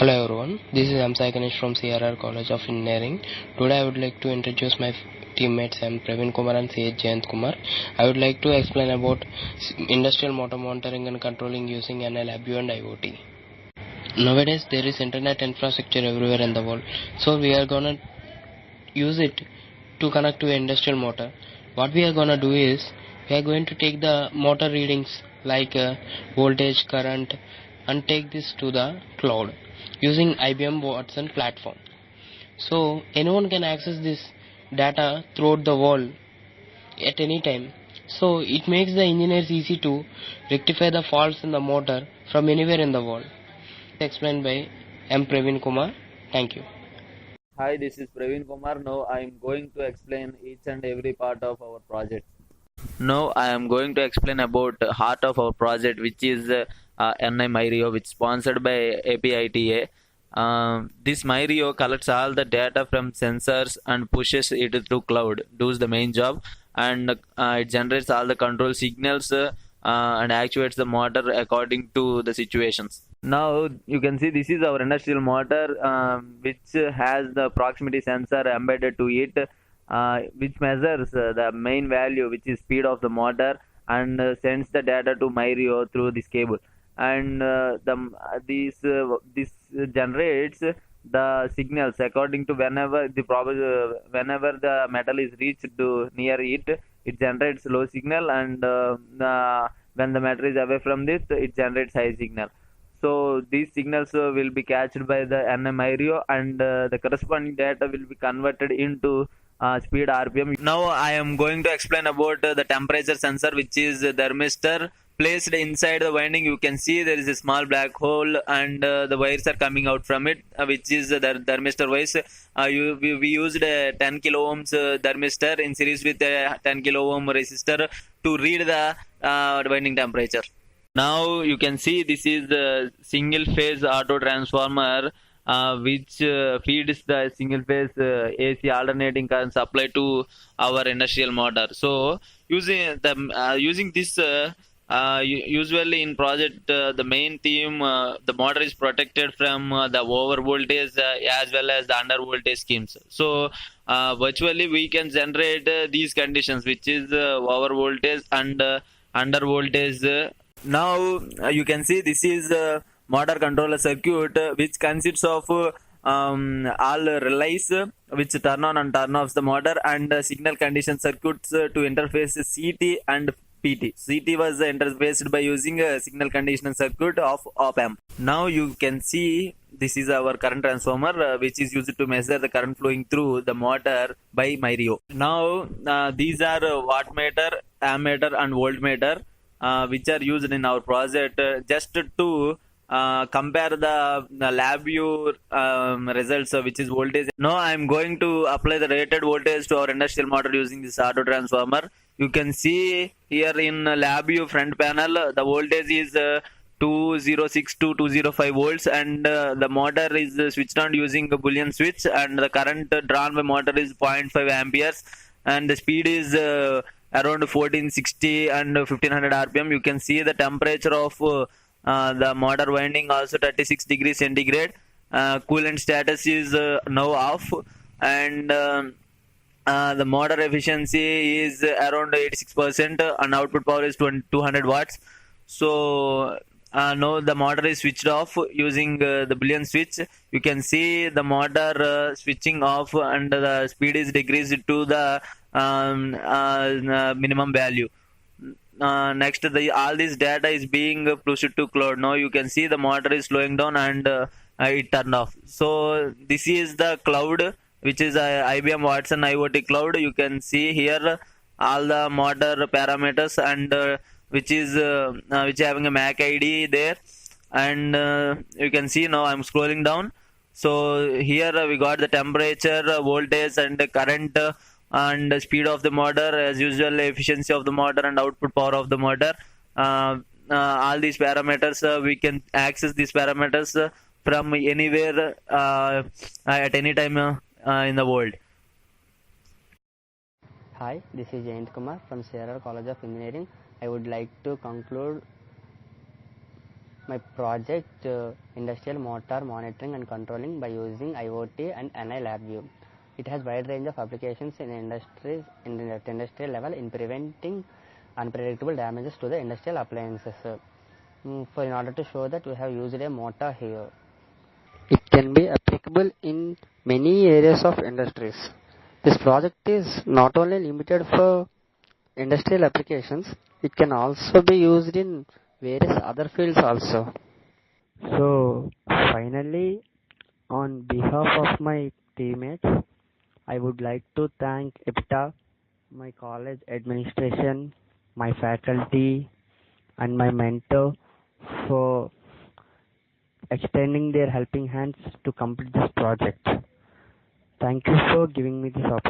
Hello everyone, this is MY RIO from CRR College of Engineering. Today I would like to introduce my teammates M. Praveen Kumar and C. Jayant Kumar. I would like to explain about industrial motor monitoring and controlling using NLABU and IoT. Nowadays there is internet infrastructure everywhere in the world, so we are gonna use it to connect to an industrial motor. What we are gonna do is we are going to take the motor readings like voltage, current, and take this to the cloud using IBM Watson platform. So anyone can access this data throughout the world at any time. So it makes the engineers easy to rectify the faults in the motor from anywhere in the world. Explained by M. Praveen Kumar. Thank you. Hi, this is Praveen Kumar. Now I am going to explain each and every part of our project. Now I am going to explain about heart of our project, which is MY RIO, which is sponsored by APITA. This MY RIO collects all the data from sensors and pushes it through cloud, does the main job, and it generates all the control signals and actuates the motor according to the situations. Now you can see this is our industrial motor, which has the proximity sensor embedded to it, which measures the main value, which is speed of the motor, and sends the data to MY RIO through this cable. And this generates the signals according to whenever the metal is reached to near it, it generates low signal, and when the metal is away from this, it generates high signal. So these signals will be catched by the MY RIO, and the corresponding data will be converted into speed RPM. Now I am going to explain about the temperature sensor, which is the thermistor placed inside the winding. You can see there is a small black hole, and the wires are coming out from it, which is the thermistor wires. We used a 10 kilo ohms thermistor in series with a 10 kilo ohm resistor to read the winding temperature. Now you can see this is the single phase auto transformer, which feeds the single phase AC alternating current supply to our industrial motor. So using this, usually in project, the main theme, the motor is protected from the over voltage as well as the under voltage schemes. So virtually we can generate these conditions, which is over voltage and under voltage. Now you can see this is a motor controller circuit, which consists of all relays which turn on and turn off the motor, and signal condition circuits to interface CT and PT. CT was interfaced by using a signal condition circuit of op-amp. Now you can see this is our current transformer, which is used to measure the current flowing through the motor by MY RIO. Now these are wattmeter, ammeter and voltmeter, which are used in our project just to compare the LabVIEW results, which is voltage. Now I am going to apply the rated voltage to our industrial motor using this auto transformer. You can see here in LabVIEW front panel, the voltage is 206 to 205 volts, and the motor is switched on using a Boolean switch, and the current drawn by motor is 0.5 amperes, and the speed is around 1460 and 1500 rpm. You can see the temperature of the motor winding also 36 degrees centigrade. Coolant status is now off, and the motor efficiency is around 86%, and output power is 200 watts. So now the motor is switched off using the Boolean switch. You can see the motor switching off, and the speed is decreased to the minimum value. Next, all this data is being pushed to cloud. Now you can see the motor is slowing down, and it turned off. So this is the cloud, which is IBM Watson IoT cloud. You can see here all the motor parameters, and which having a MAC ID there, and you can see now I'm scrolling down. So here we got the temperature, voltage, and current, and speed of the motor, as usual, efficiency of the motor and output power of the motor. All these parameters, we can access these parameters from anywhere at any time in the world. Hi, this is Jayant Kumar from CRR College of Engineering. I would like to conclude my project industrial motor monitoring and controlling by using IoT and NI LabVIEW. It has wide range of applications in industries in the industrial level in preventing unpredictable damages to the industrial appliances. For in order to show that, we have used a motor here. It can be applicable in many areas of industries. This project is not only limited for industrial applications, it can also be used in various other fields also. So finally, on behalf of my teammates, I would like to thank EPTA, my college administration, my faculty, and my mentor for extending their helping hands to complete this project. Thank you for giving me this opportunity.